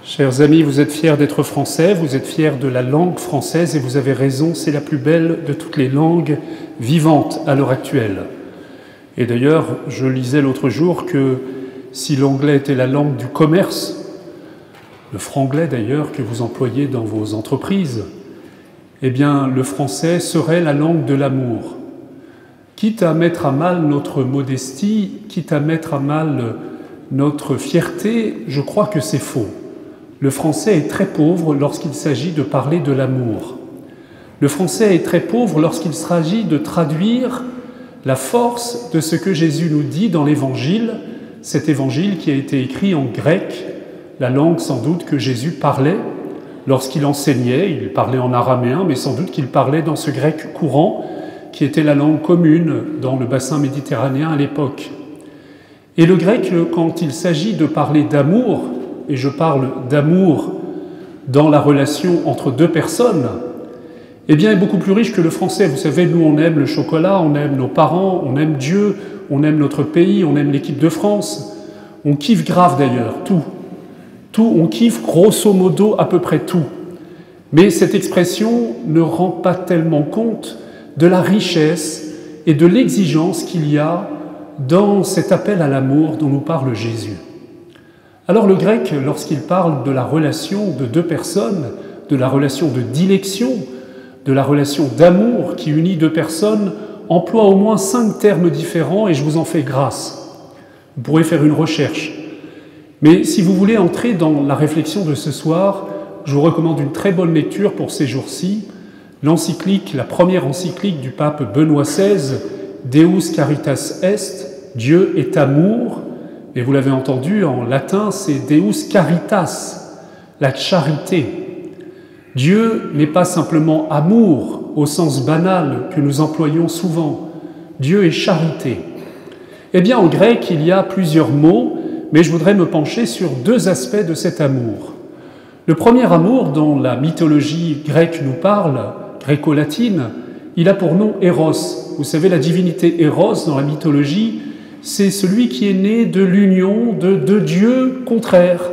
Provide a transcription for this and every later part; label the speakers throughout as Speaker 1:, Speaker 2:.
Speaker 1: Chers amis, vous êtes fiers d'être français, vous êtes fiers de la langue française et vous avez raison, c'est la plus belle de toutes les langues vivantes à l'heure actuelle. Et d'ailleurs, je lisais l'autre jour que si l'anglais était la langue du commerce, le franglais d'ailleurs que vous employez dans vos entreprises, eh bien le français serait la langue de l'amour. Quitte à mettre à mal notre modestie, quitte à mettre à mal notre fierté, je crois que c'est faux. Le français est très pauvre lorsqu'il s'agit de parler de l'amour. Le français est très pauvre lorsqu'il s'agit de traduire la force de ce que Jésus nous dit dans l'Évangile, cet Évangile qui a été écrit en grec, la langue sans doute que Jésus parlait lorsqu'il enseignait, il parlait en araméen, mais sans doute qu'il parlait dans ce grec courant qui était la langue commune dans le bassin méditerranéen à l'époque. Et le grec, quand il s'agit de parler d'amour, et je parle d'amour dans la relation entre deux personnes, eh bien, est beaucoup plus riche que le français. Vous savez, nous, on aime le chocolat, on aime nos parents, on aime Dieu, on aime notre pays, on aime l'équipe de France. On kiffe grave d'ailleurs, tout. On kiffe grosso modo à peu près tout. Mais cette expression ne rend pas tellement compte de la richesse et de l'exigence qu'il y a dans cet appel à l'amour dont nous parle Jésus. Alors le grec, lorsqu'il parle de la relation de deux personnes, de la relation de dilection, de la relation d'amour qui unit deux personnes, emploie au moins 5 termes différents et je vous en fais grâce. Vous pourrez faire une recherche. Mais si vous voulez entrer dans la réflexion de ce soir, je vous recommande une très bonne lecture pour ces jours-ci, l'encyclique, la première encyclique du pape Benoît XVI, Deus Caritas Est, Dieu est amour, et vous l'avez entendu en latin, c'est Deus Caritas, la charité. Dieu n'est pas simplement amour au sens banal que nous employons souvent. Dieu est charité. Eh bien, en grec, il y a plusieurs mots, mais je voudrais me pencher sur 2 aspects de cet amour. Le premier amour dont la mythologie grecque nous parle, gréco-latine, il a pour nom Eros. Vous savez, la divinité Eros dans la mythologie, c'est celui qui est né de l'union de 2 dieux contraires.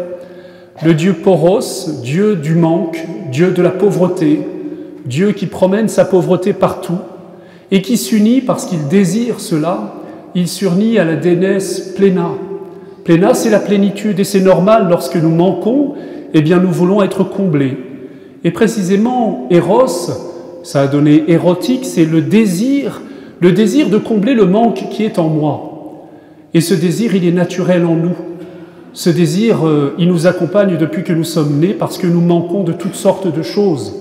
Speaker 1: Le dieu Poros, dieu du manque, dieu de la pauvreté, Dieu qui promène sa pauvreté partout et qui s'unit parce qu'il désire cela, il s'unit à la déesse Pléna. Pléna, c'est la plénitude et c'est normal lorsque nous manquons, eh bien nous voulons être comblés. Et précisément, Eros, ça a donné érotique, c'est le désir de combler le manque qui est en moi. Et ce désir, il est naturel en nous. Ce désir, il nous accompagne depuis que nous sommes nés parce que nous manquons de toutes sortes de choses.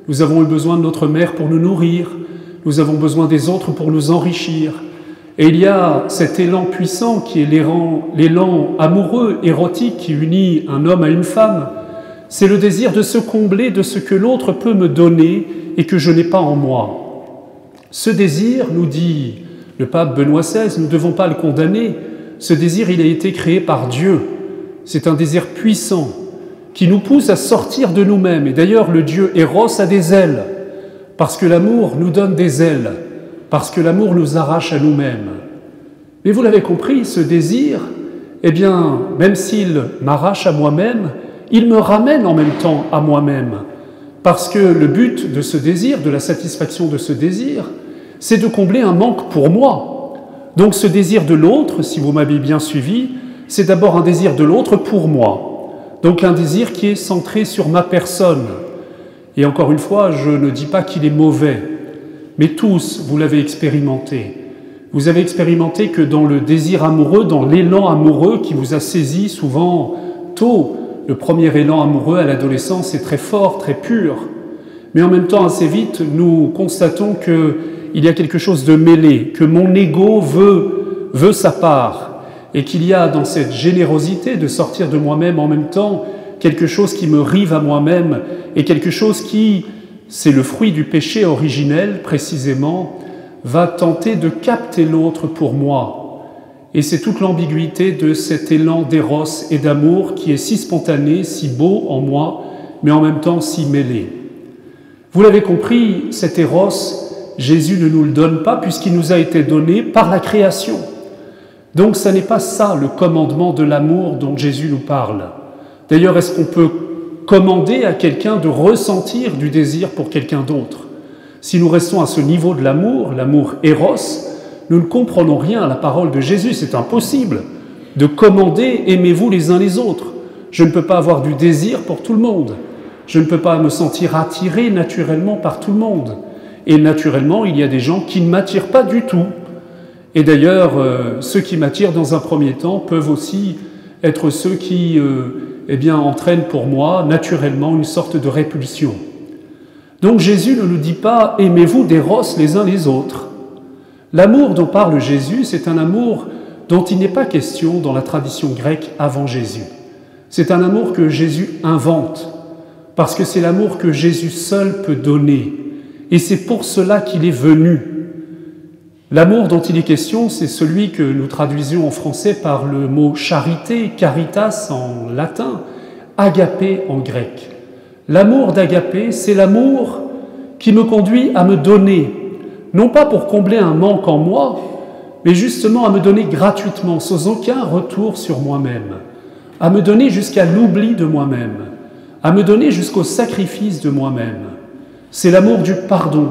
Speaker 1: Nous avons eu besoin de notre mère pour nous nourrir, nous avons besoin des autres pour nous enrichir. Et il y a cet élan puissant qui est l'élan amoureux, érotique, qui unit un homme à une femme. C'est le désir de se combler de ce que l'autre peut me donner et que je n'ai pas en moi. Ce désir, nous dit le pape Benoît XVI, nous ne devons pas le condamner. Ce désir, il a été créé par Dieu. C'est un désir puissant qui nous pousse à sortir de nous-mêmes. Et d'ailleurs, le dieu Eros a des ailes, parce que l'amour nous donne des ailes, parce que l'amour nous arrache à nous-mêmes. Mais vous l'avez compris, ce désir, eh bien, même s'il m'arrache à moi-même, il me ramène en même temps à moi-même. Parce que le but de ce désir, de la satisfaction de ce désir, c'est de combler un manque pour moi. Donc ce désir de l'autre, si vous m'avez bien suivi, c'est d'abord un désir de l'autre pour moi. Donc un désir qui est centré sur ma personne. Et encore une fois, je ne dis pas qu'il est mauvais, mais tous, vous l'avez expérimenté. Vous avez expérimenté que dans le désir amoureux, dans l'élan amoureux qui vous a saisi souvent tôt, le premier élan amoureux à l'adolescence est très fort, très pur. Mais en même temps, assez vite, nous constatons qu'il y a quelque chose de mêlé, que mon ego veut sa part, et qu'il y a dans cette générosité de sortir de moi-même en même temps quelque chose qui me rive à moi-même, et quelque chose qui, c'est le fruit du péché originel précisément, va tenter de capter l'autre pour moi. Et c'est toute l'ambiguïté de cet élan d'éros et d'amour qui est si spontané, si beau en moi, mais en même temps si mêlé. Vous l'avez compris, cet éros, Jésus ne nous le donne pas puisqu'il nous a été donné par la création. Donc ce n'est pas ça le commandement de l'amour dont Jésus nous parle. D'ailleurs, est-ce qu'on peut commander à quelqu'un de ressentir du désir pour quelqu'un d'autre? Si nous restons à ce niveau de l'amour éros, nous ne comprenons rien à la parole de Jésus. C'est impossible de commander « aimez-vous les uns les autres ». Je ne peux pas avoir du désir pour tout le monde. Je ne peux pas me sentir attiré naturellement par tout le monde. Et naturellement, il y a des gens qui ne m'attirent pas du tout. Et d'ailleurs, ceux qui m'attirent dans un premier temps peuvent aussi être ceux qui entraînent pour moi naturellement une sorte de répulsion. Donc Jésus ne nous dit pas « aimez-vous d'éros les uns les autres ». L'amour dont parle Jésus, c'est un amour dont il n'est pas question dans la tradition grecque avant Jésus. C'est un amour que Jésus invente, parce que c'est l'amour que Jésus seul peut donner. Et c'est pour cela qu'il est venu. L'amour dont il est question, c'est celui que nous traduisions en français par le mot charité, caritas en latin, agapé en grec. L'amour d'agapé, c'est l'amour qui me conduit à me donner, non pas pour combler un manque en moi, mais justement à me donner gratuitement, sans aucun retour sur moi-même, à me donner jusqu'à l'oubli de moi-même, à me donner jusqu'au sacrifice de moi-même. C'est l'amour du pardon,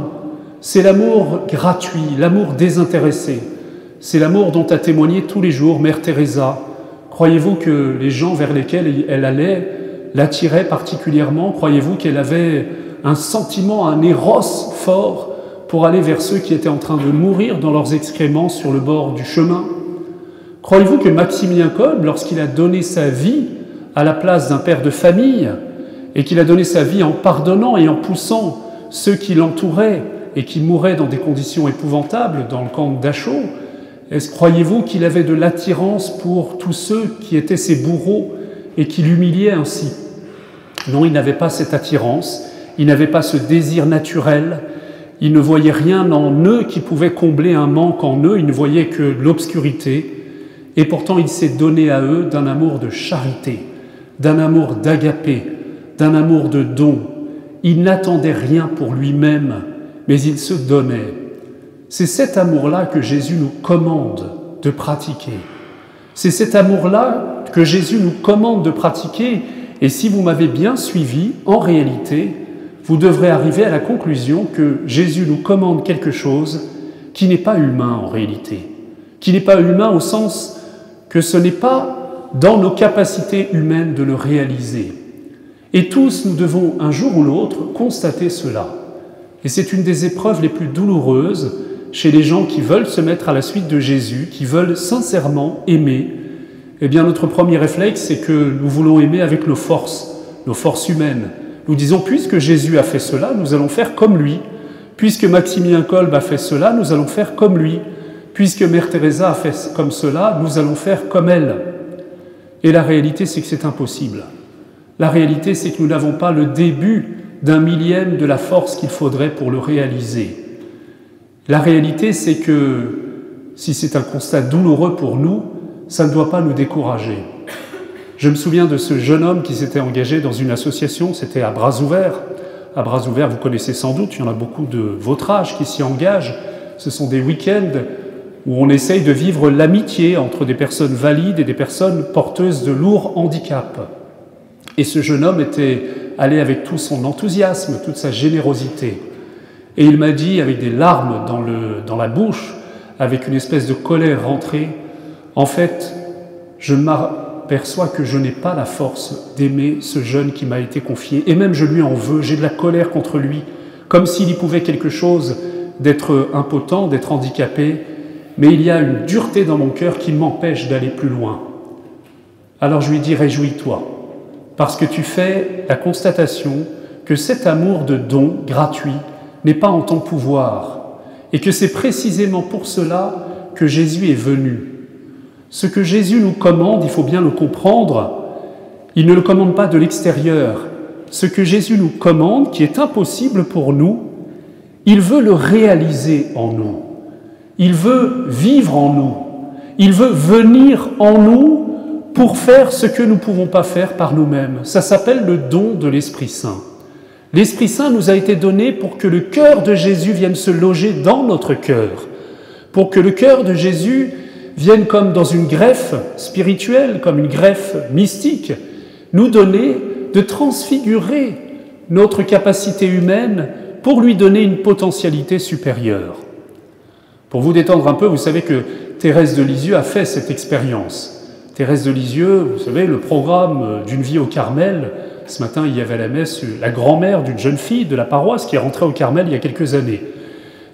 Speaker 1: c'est l'amour gratuit, l'amour désintéressé, c'est l'amour dont a témoigné tous les jours Mère Teresa. Croyez-vous que les gens vers lesquels elle allait l'attiraient particulièrement? Croyez-vous qu'elle avait un sentiment, un éros fort pour aller vers ceux qui étaient en train de mourir dans leurs excréments sur le bord du chemin? Croyez-vous que Maximilien Kolbe, lorsqu'il a donné sa vie à la place d'un père de famille, et qu'il a donné sa vie en pardonnant et en poussant ceux qui l'entouraient et qui mouraient dans des conditions épouvantables dans le camp de Dachau, croyez-vous qu'il avait de l'attirance pour tous ceux qui étaient ses bourreaux et qui l'humiliaient ainsi? Non, il n'avait pas cette attirance, il n'avait pas ce désir naturel, il ne voyait rien en eux qui pouvait combler un manque en eux, il ne voyait que l'obscurité, et pourtant il s'est donné à eux d'un amour de charité, d'un amour d'agapé, d'un amour de don. Il n'attendait rien pour lui-même, mais il se donnait. C'est cet amour-là que Jésus nous commande de pratiquer. C'est cet amour-là que Jésus nous commande de pratiquer. Et si vous m'avez bien suivi, en réalité, vous devrez arriver à la conclusion que Jésus nous commande quelque chose qui n'est pas humain en réalité. Qui n'est pas humain au sens que ce n'est pas dans nos capacités humaines de le réaliser. Et tous, nous devons un jour ou l'autre constater cela. Et c'est une des épreuves les plus douloureuses chez les gens qui veulent se mettre à la suite de Jésus, qui veulent sincèrement aimer. Eh bien, notre premier réflexe, c'est que nous voulons aimer avec nos forces humaines. Nous disons, puisque Jésus a fait cela, nous allons faire comme lui. Puisque Maximilien Kolbe a fait cela, nous allons faire comme lui. Puisque Mère Teresa a fait comme cela, nous allons faire comme elle. Et la réalité, c'est que c'est impossible. La réalité, c'est que nous n'avons pas le début d'un millième de la force qu'il faudrait pour le réaliser. La réalité, c'est que, si c'est un constat douloureux pour nous, ça ne doit pas nous décourager. Je me souviens de ce jeune homme qui s'était engagé dans une association, c'était à Bras Ouverts. À Bras Ouverts, vous connaissez sans doute, il y en a beaucoup de votre âge qui s'y engagent. Ce sont des week-ends où on essaye de vivre l'amitié entre des personnes valides et des personnes porteuses de lourds handicaps. Et ce jeune homme était allé avec tout son enthousiasme, toute sa générosité. Et il m'a dit, avec des larmes dans la bouche, avec une espèce de colère rentrée, « En fait, je m'aperçois que je n'ai pas la force d'aimer ce jeune qui m'a été confié. Et même je lui en veux, j'ai de la colère contre lui, comme s'il y pouvait quelque chose d'être impotent, d'être handicapé. Mais il y a une dureté dans mon cœur qui m'empêche d'aller plus loin. » Alors je lui dis, « Réjouis-toi. » Parce que tu fais la constatation que cet amour de don gratuit n'est pas en ton pouvoir et que c'est précisément pour cela que Jésus est venu. Ce que Jésus nous commande, il faut bien le comprendre, il ne le commande pas de l'extérieur. Ce que Jésus nous commande, qui est impossible pour nous, il veut le réaliser en nous. Il veut vivre en nous. Il veut venir en nous pour faire ce que nous ne pouvons pas faire par nous-mêmes. Ça s'appelle le don de l'Esprit Saint. L'Esprit Saint nous a été donné pour que le cœur de Jésus vienne se loger dans notre cœur, pour que le cœur de Jésus vienne comme dans une greffe spirituelle, comme une greffe mystique, nous donner, de transfigurer notre capacité humaine pour lui donner une potentialité supérieure. Pour vous détendre un peu, vous savez que Thérèse de Lisieux a fait cette expérience. Thérèse de Lisieux, vous savez, le programme d'une vie au Carmel. Ce matin, il y avait à la messe la grand-mère d'une jeune fille de la paroisse qui est rentrée au Carmel il y a quelques années.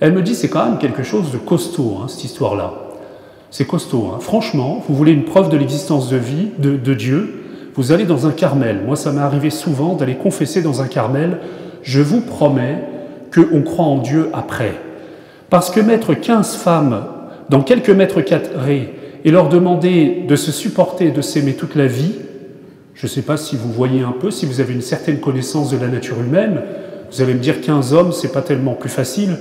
Speaker 1: Elle me dit, c'est quand même quelque chose de costaud, cette histoire-là. C'est costaud. Franchement, vous voulez une preuve de l'existence de vie, de Dieu, vous allez dans un Carmel. Moi, ça m'est arrivé souvent d'aller confesser dans un Carmel. Je vous promets qu'on croit en Dieu après. Parce que mettre 15 femmes dans quelques mètres carrés et leur demander de se supporter et de s'aimer toute la vie, je ne sais pas si vous voyez un peu, si vous avez une certaine connaissance de la nature humaine, vous allez me dire 15 hommes, c'est pas tellement plus facile.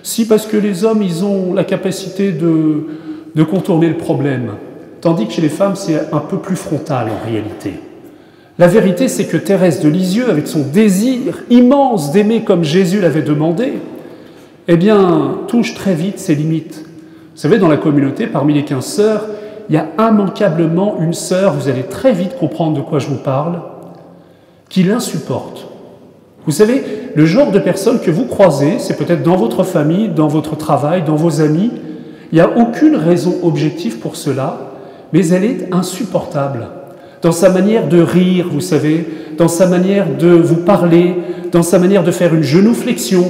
Speaker 1: Si, parce que les hommes, ils ont la capacité de contourner le problème. Tandis que chez les femmes, c'est un peu plus frontal en réalité. La vérité, c'est que Thérèse de Lisieux, avec son désir immense d'aimer comme Jésus l'avait demandé, eh bien, touche très vite ses limites. Vous savez, dans la communauté, parmi les 15 sœurs, il y a immanquablement une sœur, vous allez très vite comprendre de quoi je vous parle, qui l'insupporte. Vous savez, le genre de personne que vous croisez, c'est peut-être dans votre famille, dans votre travail, dans vos amis, il n'y a aucune raison objective pour cela, mais elle est insupportable. Dans sa manière de rire, vous savez, dans sa manière de vous parler, dans sa manière de faire une genuflexion.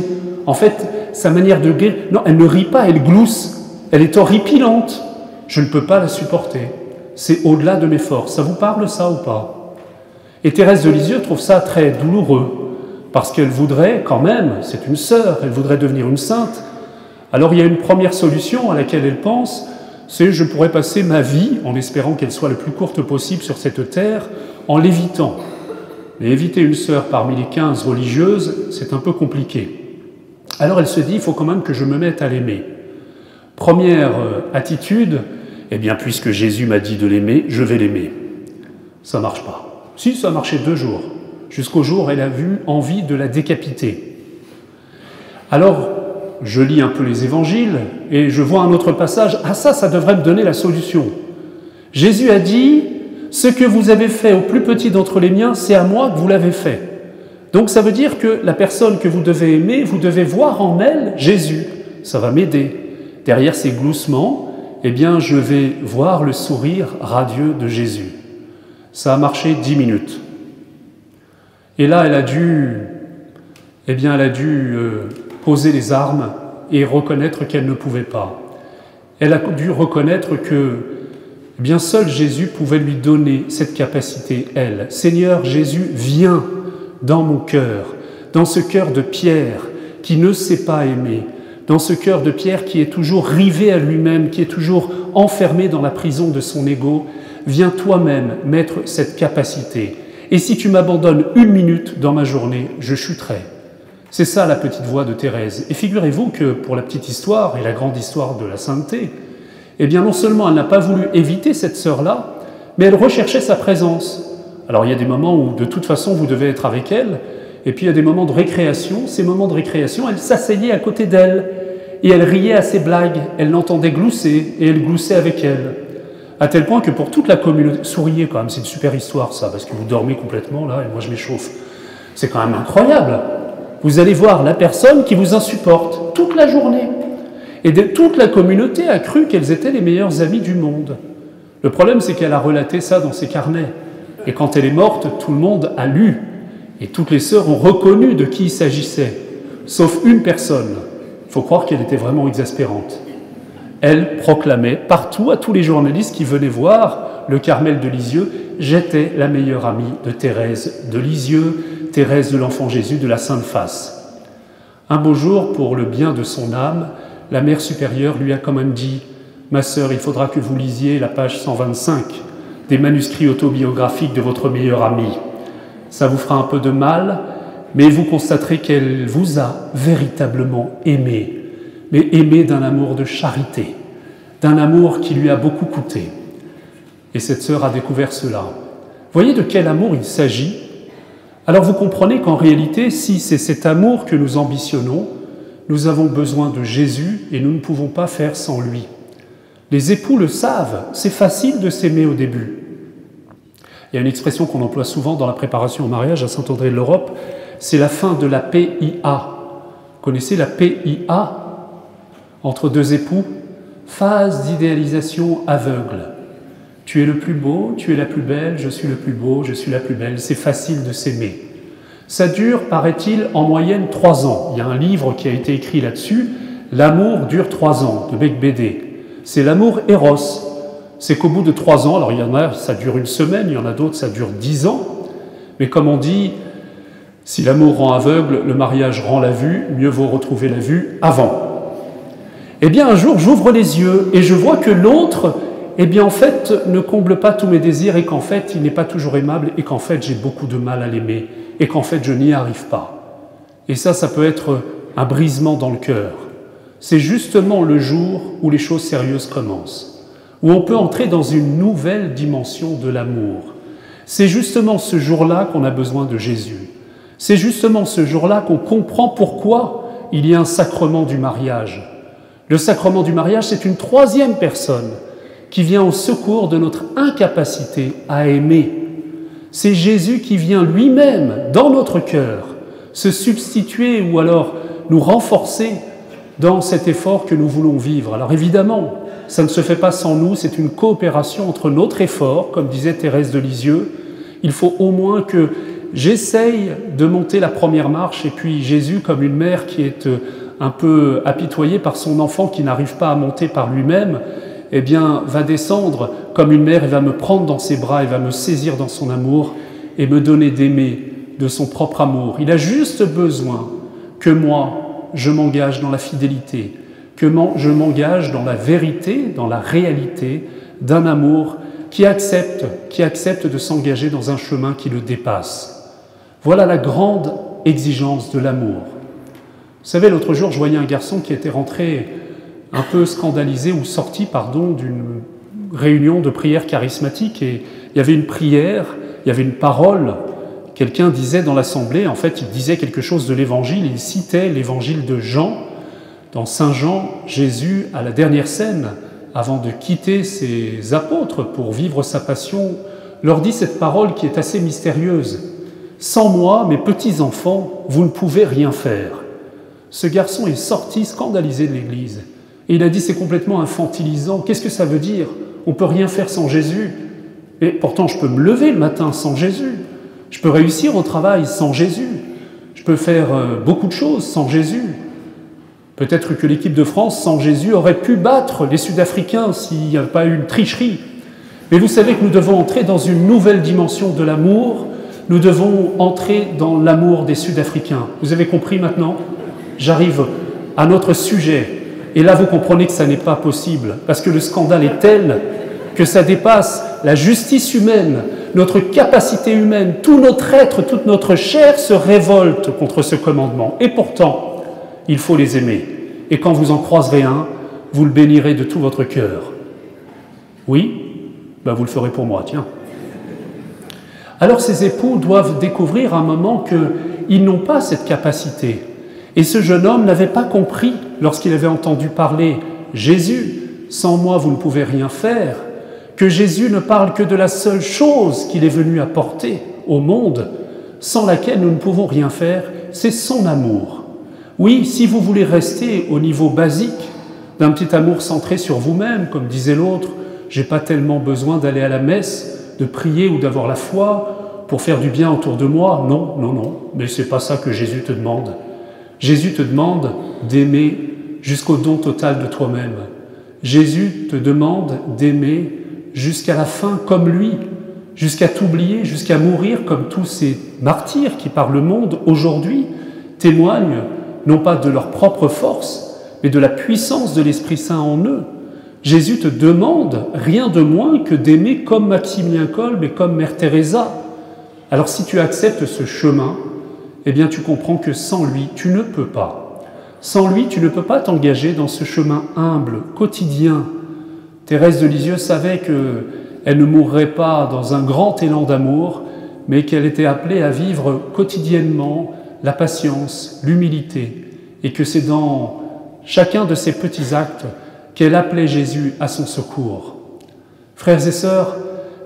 Speaker 1: En fait, sa manière de... Non, elle ne rit pas, elle glousse. Elle est horripilante. Je ne peux pas la supporter. C'est au-delà de mes forces. Ça vous parle, ça, ou pas? Et Thérèse de Lisieux trouve ça très douloureux, parce qu'elle voudrait quand même, c'est une sœur, elle voudrait devenir une sainte. Alors il y a une première solution à laquelle elle pense, c'est je pourrais passer ma vie, en espérant qu'elle soit le plus courte possible sur cette terre, en l'évitant. Mais éviter une sœur parmi les 15 religieuses, c'est un peu compliqué. Alors elle se dit, il faut quand même que je me mette à l'aimer. Première attitude, eh bien puisque Jésus m'a dit de l'aimer, je vais l'aimer. Ça ne marche pas. Si, ça a marché 2 jours, jusqu'au jour où elle a eu envie de la décapiter. Alors, je lis un peu les évangiles et je vois un autre passage. Ah ça devrait me donner la solution. Jésus a dit, ce que vous avez fait au plus petit d'entre les miens, c'est à moi que vous l'avez fait. Donc ça veut dire que la personne que vous devez aimer, vous devez voir en elle Jésus. Ça va m'aider. Derrière ces gloussements, eh bien je vais voir le sourire radieux de Jésus. Ça a marché 10 minutes. Et là, elle a dû poser les armes et reconnaître qu'elle ne pouvait pas. Elle a dû reconnaître que bien seul Jésus pouvait lui donner cette capacité, elle. Seigneur Jésus, viens dans mon cœur, dans ce cœur de pierre qui ne sait pas aimer, dans ce cœur de pierre qui est toujours rivé à lui-même, qui est toujours enfermé dans la prison de son ego. Viens toi-même mettre cette capacité. Et si tu m'abandonnes 1 minute dans ma journée, je chuterai. C'est ça la petite voix de Thérèse. Et figurez-vous que pour la petite histoire et la grande histoire de la sainteté, eh bien non seulement elle n'a pas voulu éviter cette sœur-là, mais elle recherchait sa présence. Alors il y a des moments où de toute façon vous devez être avec elle, et puis il y a des moments de récréation. Ces moments de récréation, elle s'asseyait à côté d'elle, et elle riait à ses blagues, elle l'entendait glousser, et elle gloussait avec elle. À tel point que pour toute la communauté... Souriez quand même, c'est une super histoire ça, parce que vous dormez complètement là, et moi je m'échauffe. C'est quand même incroyable. Vous allez voir la personne qui vous insupporte toute la journée. Et toute la communauté a cru qu'elles étaient les meilleures amies du monde. Le problème, c'est qu'elle a relaté ça dans ses carnets. Et quand elle est morte, tout le monde a lu. Et toutes les sœurs ont reconnu de qui il s'agissait. Sauf une personne. Il faut croire qu'elle était vraiment exaspérante. Elle proclamait partout à tous les journalistes qui venaient voir le Carmel de Lisieux, j'étais la meilleure amie de Thérèse de Lisieux, Thérèse de l'Enfant Jésus de la Sainte Face. Un beau jour, pour le bien de son âme, la Mère supérieure lui a quand même dit « Ma sœur, il faudra que vous lisiez la page 125 des manuscrits autobiographiques de votre meilleure amie. Ça vous fera un peu de mal, mais vous constaterez qu'elle vous a véritablement aimé, mais aimé d'un amour de charité, d'un amour qui lui a beaucoup coûté. » Et cette sœur a découvert cela. Voyez de quel amour il s'agit? Alors vous comprenez qu'en réalité, si c'est cet amour que nous ambitionnons, nous avons besoin de Jésus et nous ne pouvons pas faire sans lui. Les époux le savent, c'est facile de s'aimer au début. Il y a une expression qu'on emploie souvent dans la préparation au mariage à Saint-André de l'Europe, c'est la fin de la PIA. Vous connaissez la PIA? Entre deux époux, phase d'idéalisation aveugle. Tu es le plus beau, tu es la plus belle, je suis le plus beau, je suis la plus belle. C'est facile de s'aimer. Ça dure, paraît-il, en moyenne 3 ans. Il y a un livre qui a été écrit là-dessus, L'amour dure 3 ans, de Bec Bédé. C'est l'amour Eros. C'est qu'au bout de 3 ans, alors il y en a, ça dure 1 semaine, il y en a d'autres, ça dure 10 ans. Mais comme on dit, si l'amour rend aveugle, le mariage rend la vue, mieux vaut retrouver la vue avant. Eh bien, un jour, j'ouvre les yeux et je vois que l'autre, eh bien, en fait, ne comble pas tous mes désirs et qu'en fait, il n'est pas toujours aimable et qu'en fait, j'ai beaucoup de mal à l'aimer et qu'en fait, je n'y arrive pas. Et ça peut être un brisement dans le cœur. C'est justement le jour où les choses sérieuses commencent, où on peut entrer dans une nouvelle dimension de l'amour. C'est justement ce jour-là qu'on a besoin de Jésus. C'est justement ce jour-là qu'on comprend pourquoi il y a un sacrement du mariage. Le sacrement du mariage, c'est une 3e personne qui vient au secours de notre incapacité à aimer. C'est Jésus qui vient lui-même, dans notre cœur, se substituer ou alors nous renforcer dans cet effort que nous voulons vivre. Alors évidemment, ça ne se fait pas sans nous, c'est une coopération entre notre effort, comme disait Thérèse de Lisieux. Il faut au moins que j'essaye de monter la première marche et puis Jésus, comme une mère qui est un peu apitoyée par son enfant qui n'arrive pas à monter par lui-même, eh bien, va descendre comme une mère et va me prendre dans ses bras et va me saisir dans son amour et me donner d'aimer de son propre amour. Il a juste besoin que moi, je m'engage dans la fidélité, que je m'engage dans la vérité, dans la réalité d'un amour qui accepte de s'engager dans un chemin qui le dépasse. Voilà la grande exigence de l'amour. Vous savez, l'autre jour, je voyais un garçon qui était rentré un peu scandalisé ou sorti, d'une réunion de prière charismatique et il y avait une prière, il y avait une parole. Quelqu'un disait dans l'assemblée, en fait, il disait quelque chose de l'évangile, il citait l'évangile de Jean. Dans Saint Jean, Jésus, à la dernière scène, avant de quitter ses apôtres pour vivre sa passion, leur dit cette parole qui est assez mystérieuse. « Sans moi, mes petits enfants, vous ne pouvez rien faire. » Ce garçon est sorti scandalisé de l'Église. Et il a dit, c'est complètement infantilisant. Qu'est-ce que ça veut dire? On ne peut rien faire sans Jésus. Et pourtant, je peux me lever le matin sans Jésus. Je peux réussir au travail sans Jésus. Je peux faire beaucoup de choses sans Jésus. Peut-être que l'équipe de France, sans Jésus, aurait pu battre les Sud-Africains s'il n'y avait pas eu une tricherie. Mais vous savez que nous devons entrer dans une nouvelle dimension de l'amour. Nous devons entrer dans l'amour des Sud-Africains. Vous avez compris maintenant? J'arrive à notre sujet. Et là, vous comprenez que ça n'est pas possible, parce que le scandale est tel que ça dépasse la justice humaine, notre capacité humaine, tout notre être, toute notre chair se révolte contre ce commandement. Et pourtant, il faut les aimer. Et quand vous en croiserez un, vous le bénirez de tout votre cœur. Oui? Ben vous le ferez pour moi, tiens. Alors ces époux doivent découvrir à un moment qu'ils n'ont pas cette capacité. Et ce jeune homme n'avait pas compris, lorsqu'il avait entendu parler Jésus, « Sans moi, vous ne pouvez rien faire », que Jésus ne parle que de la seule chose qu'il est venu apporter au monde, sans laquelle nous ne pouvons rien faire, c'est son amour. Oui, si vous voulez rester au niveau basique d'un petit amour centré sur vous-même, comme disait l'autre, « J'ai pas tellement besoin d'aller à la messe, de prier ou d'avoir la foi pour faire du bien autour de moi. » Non, non, non, mais c'est pas ça que Jésus te demande. Jésus te demande d'aimer jusqu'au don total de toi-même. Jésus te demande d'aimer jusqu'à la fin comme lui, jusqu'à t'oublier, jusqu'à mourir comme tous ces martyrs qui par le monde aujourd'hui témoignent non pas de leur propre force, mais de la puissance de l'Esprit Saint en eux. Jésus te demande rien de moins que d'aimer comme Maximilien Kolbe et comme Mère Teresa. Alors si tu acceptes ce chemin, eh bien tu comprends que sans lui, tu ne peux pas. Sans lui, tu ne peux pas t'engager dans ce chemin humble, quotidien. Thérèse de Lisieux savait qu'elle ne mourrait pas dans un grand élan d'amour, mais qu'elle était appelée à vivre quotidiennement la patience, l'humilité, et que c'est dans chacun de ces petits actes qu'elle appelait Jésus à son secours. Frères et sœurs,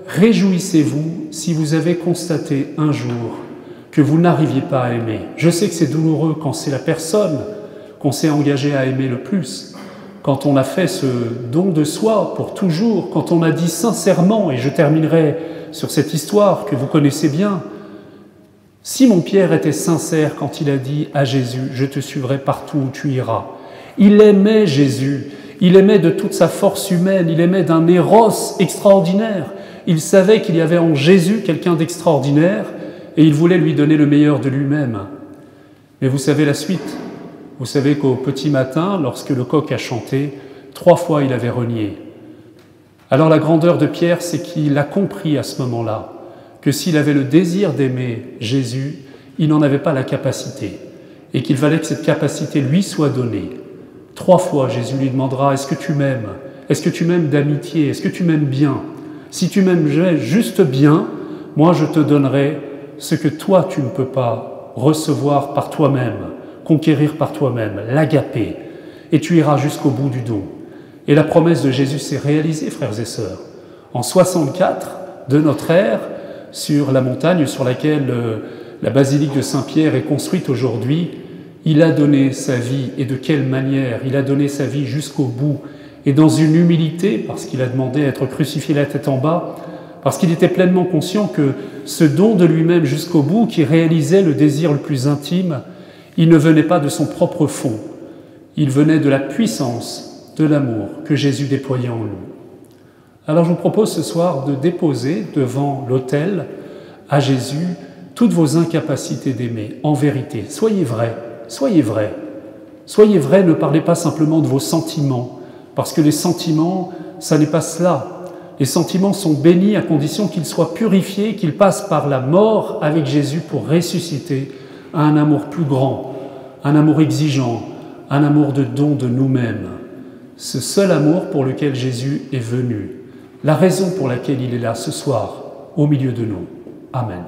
Speaker 1: réjouissez-vous si vous avez constaté un jour que vous n'arriviez pas à aimer. Je sais que c'est douloureux quand c'est la personne qu'on s'est engagé à aimer le plus, quand on a fait ce don de soi pour toujours, quand on a dit sincèrement, et je terminerai sur cette histoire que vous connaissez bien, Simon-Pierre était sincère quand il a dit à Jésus « Je te suivrai partout où tu iras ». Il aimait Jésus, il aimait de toute sa force humaine, il aimait d'un éros extraordinaire. Il savait qu'il y avait en Jésus quelqu'un d'extraordinaire et il voulait lui donner le meilleur de lui-même. Mais vous savez la suite. Vous savez qu'au petit matin, lorsque le coq a chanté, 3 fois il avait renié. Alors la grandeur de Pierre, c'est qu'il a compris à ce moment-là que s'il avait le désir d'aimer Jésus, il n'en avait pas la capacité et qu'il fallait que cette capacité lui soit donnée. 3 fois, Jésus lui demandera « Est-ce que tu m'aimes ? Est-ce que tu m'aimes d'amitié ? Est-ce que tu m'aimes bien ? Si tu m'aimes juste bien, moi je te donnerai ce que toi tu ne peux pas recevoir par toi-même, conquérir par toi-même, l'agapé, et tu iras jusqu'au bout du don. » Et la promesse de Jésus s'est réalisée, frères et sœurs. En 64 de notre ère, sur la montagne sur laquelle la basilique de Saint-Pierre est construite aujourd'hui, il a donné sa vie, et de quelle manière? Il a donné sa vie jusqu'au bout, et dans une humilité, parce qu'il a demandé à être crucifié la tête en bas, parce qu'il était pleinement conscient que ce don de lui-même jusqu'au bout, qui réalisait le désir le plus intime, il ne venait pas de son propre fond, il venait de la puissance de l'amour que Jésus déployait en nous. Alors je vous propose ce soir de déposer devant l'autel à Jésus toutes vos incapacités d'aimer, en vérité. Soyez vrais, soyez vrais. Soyez vrais, ne parlez pas simplement de vos sentiments, parce que les sentiments, ça n'est pas cela. Les sentiments sont bénis à condition qu'ils soient purifiés, qu'ils passent par la mort avec Jésus pour ressusciter à un amour plus grand, un amour exigeant, un amour de don de nous-mêmes. Ce seul amour pour lequel Jésus est venu. La raison pour laquelle il est là ce soir, au milieu de nous. Amen.